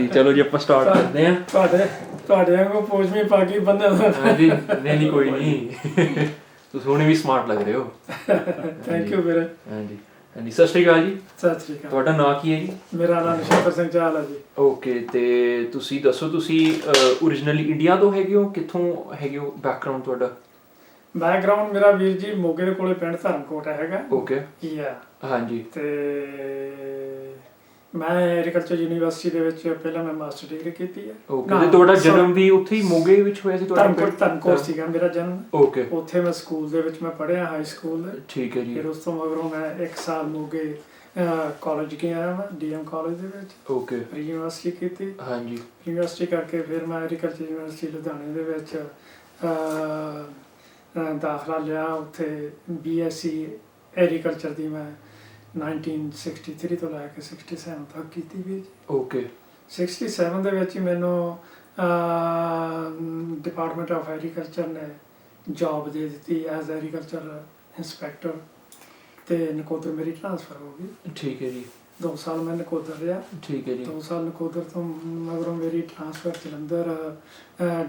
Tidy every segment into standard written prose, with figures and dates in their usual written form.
ਹਾਂਜੀ ਚਲੋ ਜੀ ਆਪਾਂ ਸਟਾਰਟ ਕਰਦੇ ਹਾਂ। ਤੁਹਾਡੇ ਵਾਂਗੂ ਪੋਜਮੀ ਪਾ ਕੇ ਬੰਦੇ ਦਾ ਹਾਂਜੀ ਨਹੀਂ ਕੋਈ ਨਹੀਂ, ਤੁਸੀਂ ਹੁਣੇ ਵੀ ਸਮਾਰਟ ਲੱਗ ਰਹੇ ਹੋ। ਥੈਂਕ ਯੂ ਵੀਰੇ। ਹਾਂਜੀ ਹਾਂਜੀ ਸਤਿ ਸ਼੍ਰੀ ਅਕਾਲ ਜੀ। ਸਤਿ ਸ਼੍ਰੀ ਅਕਾਲ। ਤੁਹਾਡਾ ਨਾਂ ਕੀ ਹੈ ਜੀ? ਮੇਰਾ ਨਾਮ ਨਛੱਤਰ ਸਿੰਘ ਚਾਹਲ ਹੈ ਜੀ। ਓਕੇ, ਤੇ ਤੁਸੀਂ ਦੱਸੋ ਤੁਸੀਂ ਓਰੀਜਨਲੀ ਇੰਡੀਆ ਤੋਂ ਹੈਗੇ ਹੋ, ਕਿੱਥੋਂ ਹੈਗੇ ਹੋ, ਬੈਕਗਰਾਉਂਡ ਤੁਹਾਡਾ? ਬੈਕਗਰਾਉਂਡ ਮੇਰਾ ਵੀਰ ਜੀ ਮੋਗੇ ਦੇ ਕੋਲੇ ਪਿੰਡ ਧਰਮਕੋਟ ਹੈਗਾ। ਓਕੇ ਹਾਂਜੀ। ਤੇ ਮੈਂ ਐਗਰੀਕਲਚਰ ਯੂਨੀਵਰਸਿਟੀ ਦੇ ਵਿੱਚ ਪਹਿਲਾਂ ਮੈਂ ਮਾਸਟਰ ਡਿਗਰੀ ਕੀਤੀ ਹੈ। ਓਕੇ, ਤੇ ਤੁਹਾਡਾ ਜਨਮ ਵੀ ਉੱਥੇ ਹੀ ਮੋਗੇ ਵਿੱਚ ਹੋਇਆ ਸੀ? ਤੁਹਾਡਾ ਧਰਮਕੋਟ ਸੀਗਾ ਮੇਰਾ ਜਨਮ। ਓਕੇ, ਉੱਥੇ ਮੈਂ ਸਕੂਲ ਦੇ ਵਿੱਚ ਮੈਂ ਪੜ੍ਹਿਆ, ਹਾਈ ਸਕੂਲ। ਠੀਕ ਹੈ ਜੀ। ਫਿਰ ਉਸ ਤੋਂ ਮਗਰੋਂ ਮੈਂ 1 ਸਾਲ ਮੋਗੇ ਕਾਲਜ ਗਿਆ ਮੈਂ DM ਕਾਲਜ ਦੇ ਵਿੱਚ। ਓਕੇ, ਯੂਨੀਵਰਸਿਟੀ ਕੀਤੀ। ਹਾਂਜੀ। ਯੂਨੀਵਰਸਿਟੀ ਕਰਕੇ ਫਿਰ ਮੈਂ ਐਗਰੀਕਲਚਰ ਯੂਨੀਵਰਸਿਟੀ ਲੁਧਿਆਣੇ ਦੇ ਵਿੱਚ ਦਾਖਲਾ ਲਿਆ। ਉੱਥੇ BSc ਐਗਰੀਕਲਚਰ ਦੀ ਮੈਂ 1963 ਤੋਂ ਲੈ ਕੇ 67 ਤੱਕ ਕੀਤੀ ਵੀ। ਓਕੇ, 67 ਦੇ ਵਿੱਚ ਹੀ ਮੈਨੂੰ ਡਿਪਾਰਟਮੈਂਟ ਆਫ ਐਗਰੀਕਲਚਰ ਨੇ ਜੌਬ ਦੇ ਦਿੱਤੀ ਐਜ਼ ਐਗਰੀਕਲਚਰ ਇੰਸਪੈਕਟਰ, ਤੇ ਨਕੋਦਰ ਮੇਰੀ ਟ੍ਰਾਂਸਫਰ ਹੋ ਗਈ। ਠੀਕ ਹੈ ਜੀ। 2 ਸਾਲ ਮੈਂ ਨਕੋਦਰ ਰਿਹਾ। ਠੀਕ ਹੈ ਜੀ। 2 ਸਾਲ ਨਕੋਦਰ ਤੋਂ ਮਗਰੋਂ ਮੇਰੀ ਟ੍ਰਾਂਸਫਰ ਜਲੰਧਰ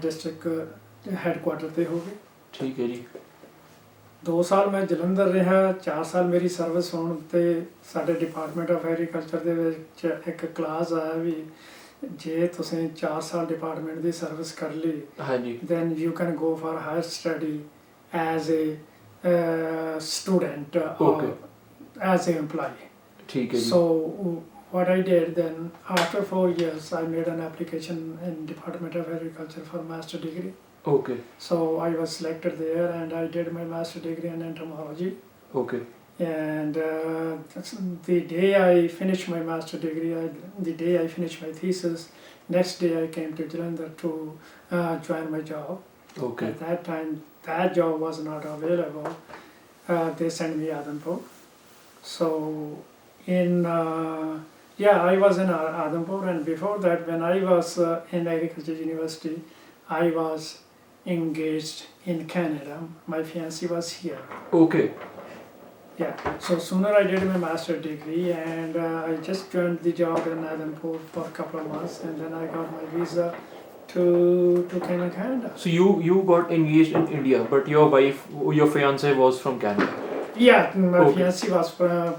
ਡਿਸਟ੍ਰਿਕਟ ਹੈੱਡਕੁਆਟਰ ਤੇ ਹੋ ਗਈ। ਠੀਕ ਹੈ ਜੀ। 2 ਸਾਲ ਮੈਂ ਜਲੰਧਰ ਰਿਹਾ। 4 ਸਾਲ ਮੇਰੀ ਸਰਵਿਸ ਹੋਣ ਤੇ ਸਾਡੇ ਡਿਪਾਰਟਮੈਂਟ ਆਫ ਐਗਰੀਕਲਚਰ ਦੇ ਵਿੱਚ ਇੱਕ ਕਲਾਸ ਆਇਆ ਵੀ ਜੇ ਤੁਸੀਂ 4 ਸਾਲ ਡਿਪਾਰਟਮੈਂਟ ਦੀ ਸਰਵਿਸ ਕਰ ਲਈ, ਹਾਂਜੀ, then you can go for higher study as a student or as an employee. ਠੀਕ ਹੈ ਜੀ। So what I did then, after 4 years, I made an application in Department of Agriculture for master degree. Okay. So I was selected there, and I did my master degree in entomology. Okay. And the day I finished my master degree, the day I finished my thesis, next day I came to Jalandhar to join my job. Okay. At that time, that job was not available. They sent me Adhampur. So I was in Adhampur, and before that, when I was in Agriculture University, I was engaged in Canada. My fiancée was here. Okay. Yeah. So sooner I did my master degree, and I just joined the job in Adhampur for a couple of months, and then I got my visa to Canada. So you got engaged in India, but your wife, your fiancée was from Canada. Yeah, my fiancée was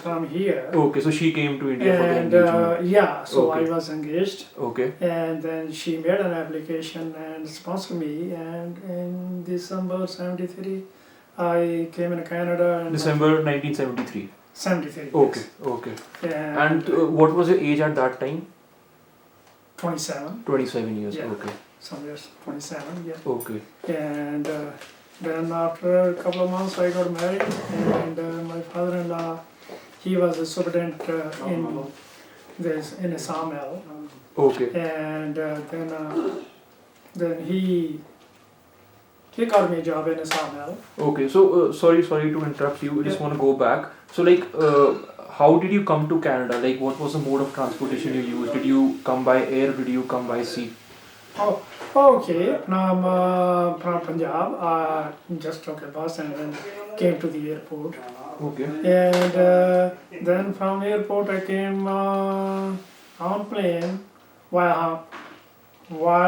from here. Okay, so she came to India for the And engagement. so I was engaged. Okay. And then she made an application and sponsored me, and in December 73 I came in Canada. In December 1973. 73. Okay, yes. okay. And what was your age at that time? 27. 27 years. Yeah. Okay. Some years, 27. Yeah. Okay. And then after a couple of months I got married, and my father-in-law, he was a superintendent in a sawmill. Okay. And then he got me a job in a sawmill. Okay, so sorry to interrupt you. I just want to go back. So like, how did you come to Canada? Like, what was the mode of transportation you used? Did you come by air? Did you come by sea? Oh, okay. Now I'm from Punjab. I just took a bus and then came to the airport. Okay. And then from airport I came on plane via Hong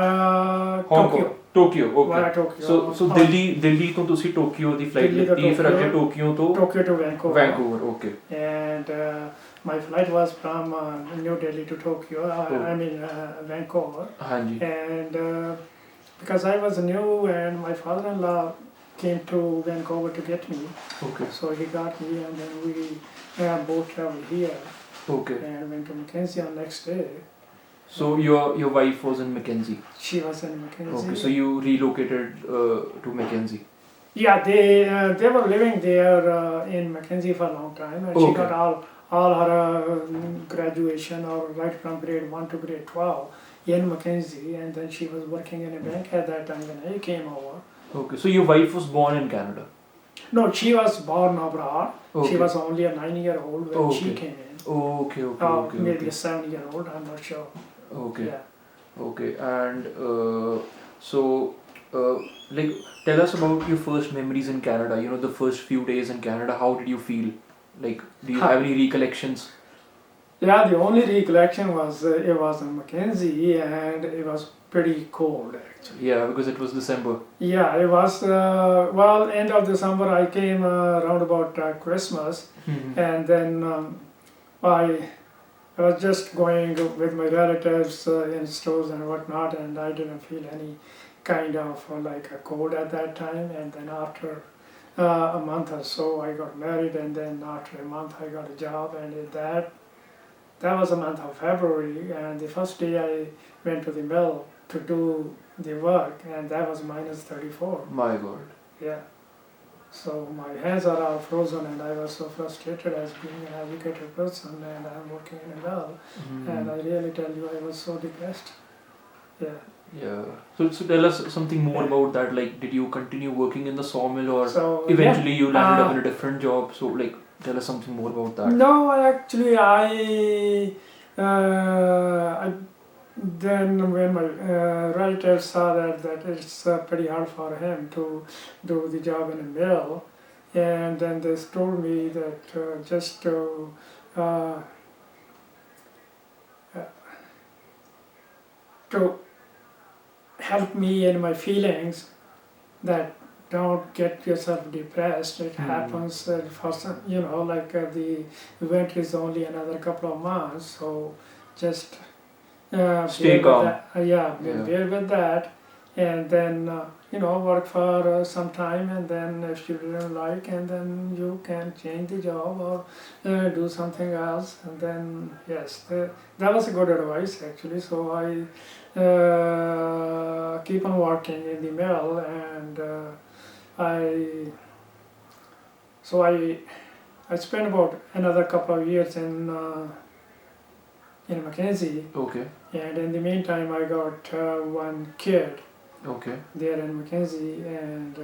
Tokyo. Kong. Tokyo. Okay. Via Tokyo. So Delhi ਤੋਂ ਤੁਸੀਂ Tokyo ਦੀ flight ਲਿੱਤੀ, ਫਿਰ ਅੱਗੇ Tokyo ਤੋਂ Tokyo to Vancouver. Vancouver. Okay. And my flight was from New Delhi to Tokyo. I mean Vancouver. ਹਾਂਜੀ. And because I was new, and my father-in-law came to Vancouver to get me. Okay. So he got me, and then we both traveled here. Okay. And went to Mackenzie on next day. So your wife was in Mackenzie. She was in Mackenzie. Okay. So you relocated to Mackenzie. Yeah, they were living there in Mackenzie for a long time, and she got all her graduation, or right from grade 1 to grade 12 in Mackenzie, and then she was working in a bank at that time when I came over. Okay. So your wife was born in Canada. No, she was born abroad. Okay. She was only a 9-year-old when she came in. Okay. Maybe a 7-year-old, I'm not sure. Okay. Yeah. Okay. And so like, tell us about your first memories in Canada. You know, the first few days in Canada. How did you feel? Like, do you have any recollections? Yeah, the only recollection was it was in Mackenzie and it was pretty cold actually. Yeah, because it was December. Yeah, it was, well, end of December I came around about Christmas Mm-hmm. and then I I was just going with my relatives in stores and whatnot, and I didn't feel any kind of like a cold at that time. And then after a month or so, I got married, and then after a month, I got a job, and that was the month of February. And the first day I went to the mill to do the work, and that was minus 34. My God. Yeah. So my hands are all frozen, and I was so frustrated as being an educated person, and I'm working in a mill, and I really tell you, I was so depressed. Yeah. Yeah. So tell us something more Yeah. about that. Like, did you continue working in the sawmill, or So eventually you landed up in uh, a different job? So like, tell us something more about that. no, I then when my relatives saw that it's pretty hard for him to do the job in a mill, and then they told me that just uh, to help me in my feelings, that don't get yourself depressed. It happens for some, like the event is only another couple of months, so just Stay bear with calm. that. Yeah. Bear with that, and then work for some time, and then if you didn't like, and then you can change the job or do something else. And then yes, that was a good advice actually. So I keep on working in the mill, and I so I spent about another couple of years in Mackenzie, Okay. and in the meantime I got one kid Okay. there in Mackenzie, and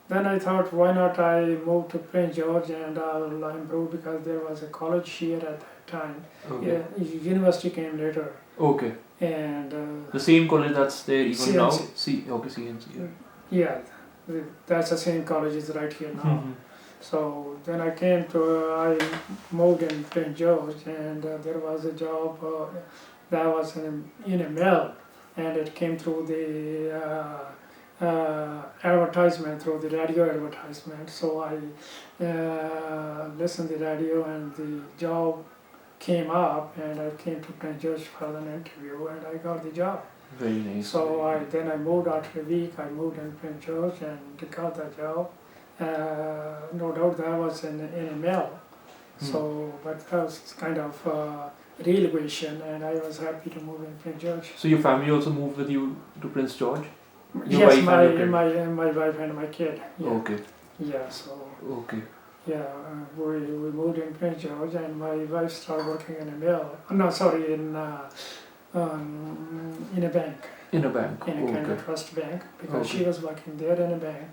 then I thought, why not I move to Prince George and I'll improve, because there was a college here at that time. Okay. Yeah, university came later, Okay. and The same college that's there even now. CNC. Okay, CNC. Yeah. Yeah, that's the same college is right here now. Mhm. So then I came to, I moved in Prince George, and there was a job that was in a mill, and it came through the advertisement, through the radio advertisement. So I listened to the radio, and the job came up, and I came to Prince George for an interview, and I got the job. Very nice. So then I moved after a week. I moved in Prince George and got that job. No doubt that was in a mill. So, but that was kind of relocation, and I was happy to move in Prince George. So your family also moved with you to Prince George? Your Yes, wife my and your kid? my wife and my kid. Yeah. Okay. Yeah. So Okay. yeah, we moved in Prince George, and my wife started working in a mill. No, sorry, in a bank. In a bank. In a kind Okay. of trust bank, because Okay. she was working there in a bank.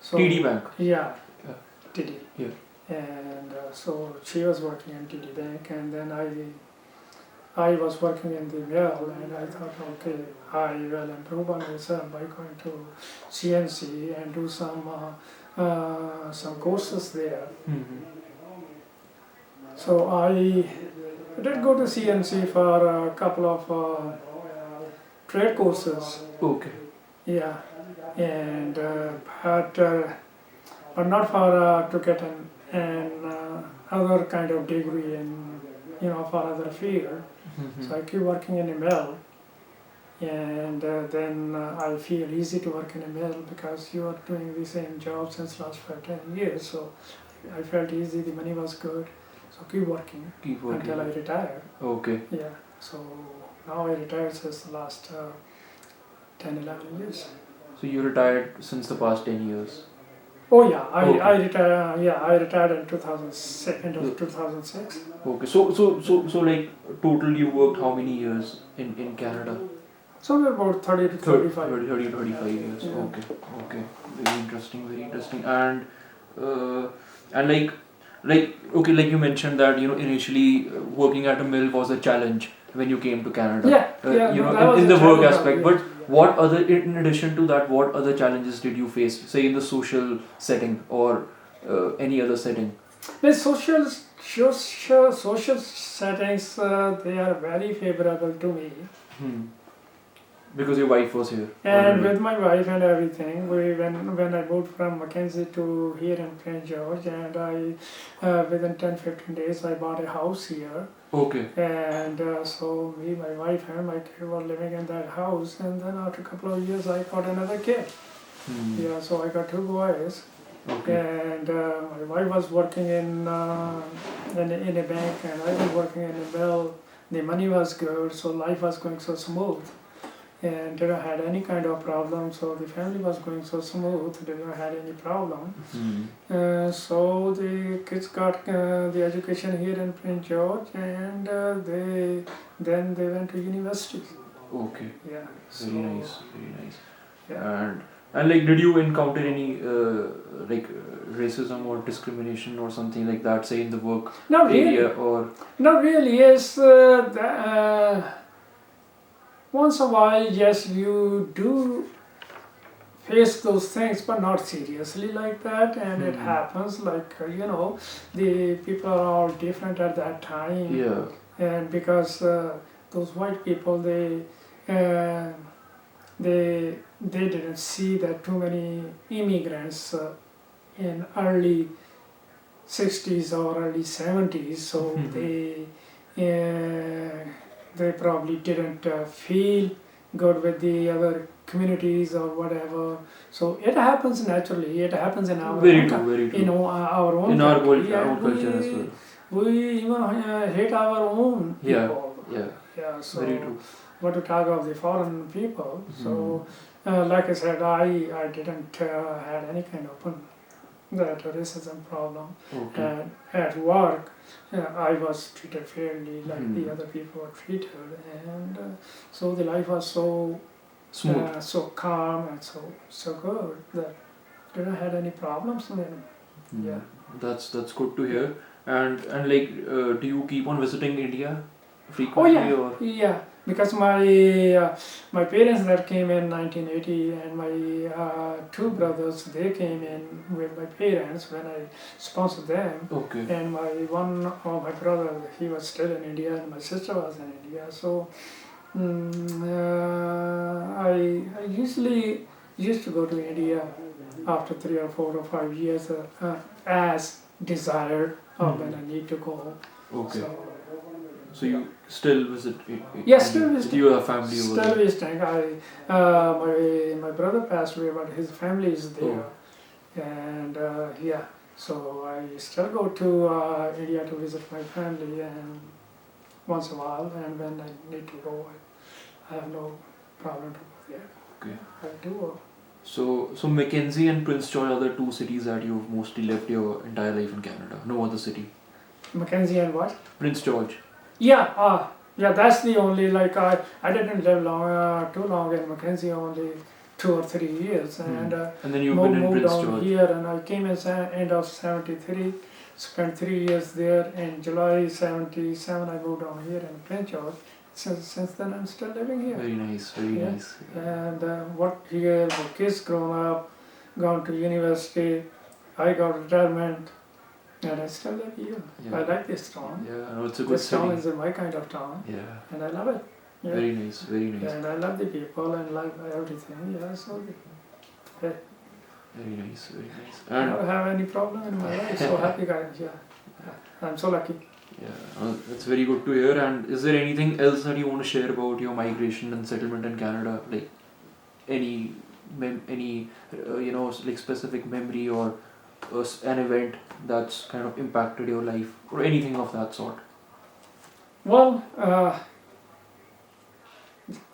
So, TD Bank. Yeah, Yeah. TD. Yeah. And so she was working in TD Bank, and then I was working in the mill, and I thought, okay, I will improve on myself by going to CNC and do some courses there. Mhm. So I did go to CNC for a couple of trade courses. Okay. Yeah, and but not for to get an other kind of degree in for other field. Mhm. So I keep working in a mill, and then I feel easy to work in a mill because you are doing the same job since last 5-10 years. So I felt easy. The money was good. So keep working Keep working. until I retire. Okay. Yeah. So now I retired since the last 10-11 years. So you retired since the past 10 years. Oh yeah, I Okay. retired. Yeah, I retired in 2006. End of 2006. Okay. So like total you worked how many years in Canada? Somewhere about 30 to 35. 30 to 35 years. Yeah. Okay. Okay. Very interesting. Very interesting. And like okay, like you mentioned that initially working at a mill was a challenge when you came to Canada. Yeah, yeah. You No, know, that was in a the work challenge, aspect. yeah. But what other, in addition to that, what other challenges did you face, say in the social setting or any other setting? The social social settings, they are very favorable to me. Hmm. Because your wife was here And already. with my wife and everything, when I moved from Mackenzie to here in Prince George, and within 10-15 days I bought a house here, Okay. and so me, my wife, and my kid were living in that house, and then after a couple of years I got another kid. Hmm. Yeah, so I got 2 boys, Okay. and my wife was working in a bank, and I was working in a mill. The money was good, so life was going so smooth, and didn't had any kind of problem. So the family was going so smooth, didn't had any problem. Hmm. So the kids got the education here in Prince George, and they went to university. Okay. Yeah. So Very nice. Very nice. yeah. And like, did you encounter any like racism or discrimination or something like that, say in the work Not really. area or? Not really. Yes. Once in a while, yes, you do face those things, but not seriously like that. And it Hmm. happens. Like the people are all different at that time. Yeah. And because those white people, uh, they didn't see that too many immigrants in early 60s or early 70s, so they probably didn't feel good with the other communities or whatever. So it happens naturally. It happens in our Very own true. Very true. our own In our country, our and culture as well. we even hate our own Yeah. people. Yeah. Yeah. So Very true. what to talk of the foreign people? Hmm. So like I said, I didn't had any kind of that racism problem. Okay. And at work, I was treated fairly like Hmm. the other people were treated, and so the life was so Smooth. so calm and so good that didn't had any problems. Then Hmm. yeah. That's good to hear. And like, do you keep on visiting India Oh frequently yeah, or? yeah. Because my parents that came in 1980, and my 2 brothers, they came in with my parents when I sponsored them. Okay. And my brother, he was still in India, and my sister was in India. So I usually used to go to India after 3 or 4 or 5 years as desired, or when I need to go. Okay. So, So you still visit? yes, still visiting. You have family over Still there. visiting. My brother passed away, but his family is there, and yeah. So I still go to India to visit my family, and once in a while, and when I need to go, I have no problem to go there. Okay. I do. So Mackenzie and Prince George are the two cities that you've mostly lived your entire life in Canada. No other city. Mackenzie and what? Prince George. Yeah, yeah, that's the only, like, I didn't live too long in Mackenzie, only 2 or 3 years, and And then you've been in moved Prince down George. here, and I came in end of 73, spent 3 years there. In July 77 I moved down here in Prince George. Since then I'm still living here. Very nice, very Yeah. nice. And worked here, my kids grown up, gone to university, I got retirement, and I still live here. Yeah. I like this town. Yeah, no, it's a good This town city. is my kind of town, Yeah. and I love it. Yeah. Very nice, very nice. And I love the people and love everything. Yeah, so Very nice, very nice. I And don't have any problem in my life. So happy guys. Yeah, I'm so lucky. yeah, that's very good to hear. And is there anything else that you want to share about your migration and settlement in Canada? Like any like specific memory or an event that's kind of impacted your life or anything of that sort? Well,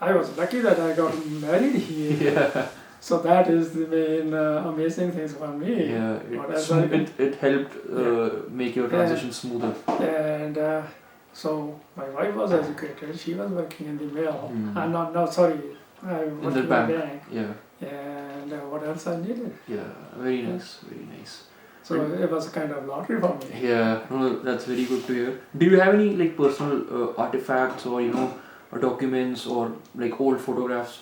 I was lucky that I got married here. Yeah. So that is the main amazing things for me. Yeah, What else I can- it helped make your transition smoother. And so my wife was educated. She was working in the mill. Mm. I'm not. No, sorry. I was In working the bank. bank. Yeah, And what else I needed? yeah, very nice, very nice. So it was a kind of lottery for me. Yeah, no, that's very good to hear. Do you have any like personal artifacts or documents or like old photographs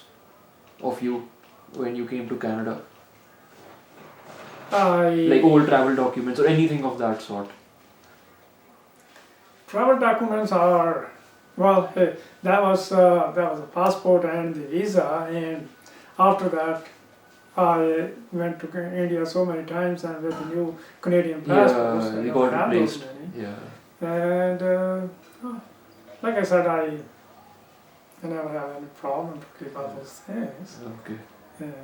of you when you came to Canada? Like old travel documents or anything of that sort? Travel documents are, well, that was a passport and the visa, and after that I went to India so many times, and with the new Canadian passports, Yeah, I you don't got have those replaced. many. Yeah. And like I said, I never have any problem to keep all those things. Okay. And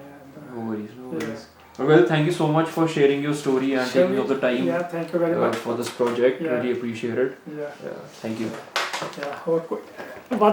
No worries, no yeah. worries. Well, thank you so much for sharing your story and Shall taking we- up the time Yeah, thank you very much. for this project. Yeah. Really appreciate it. Yeah, Yeah, thank you. yeah.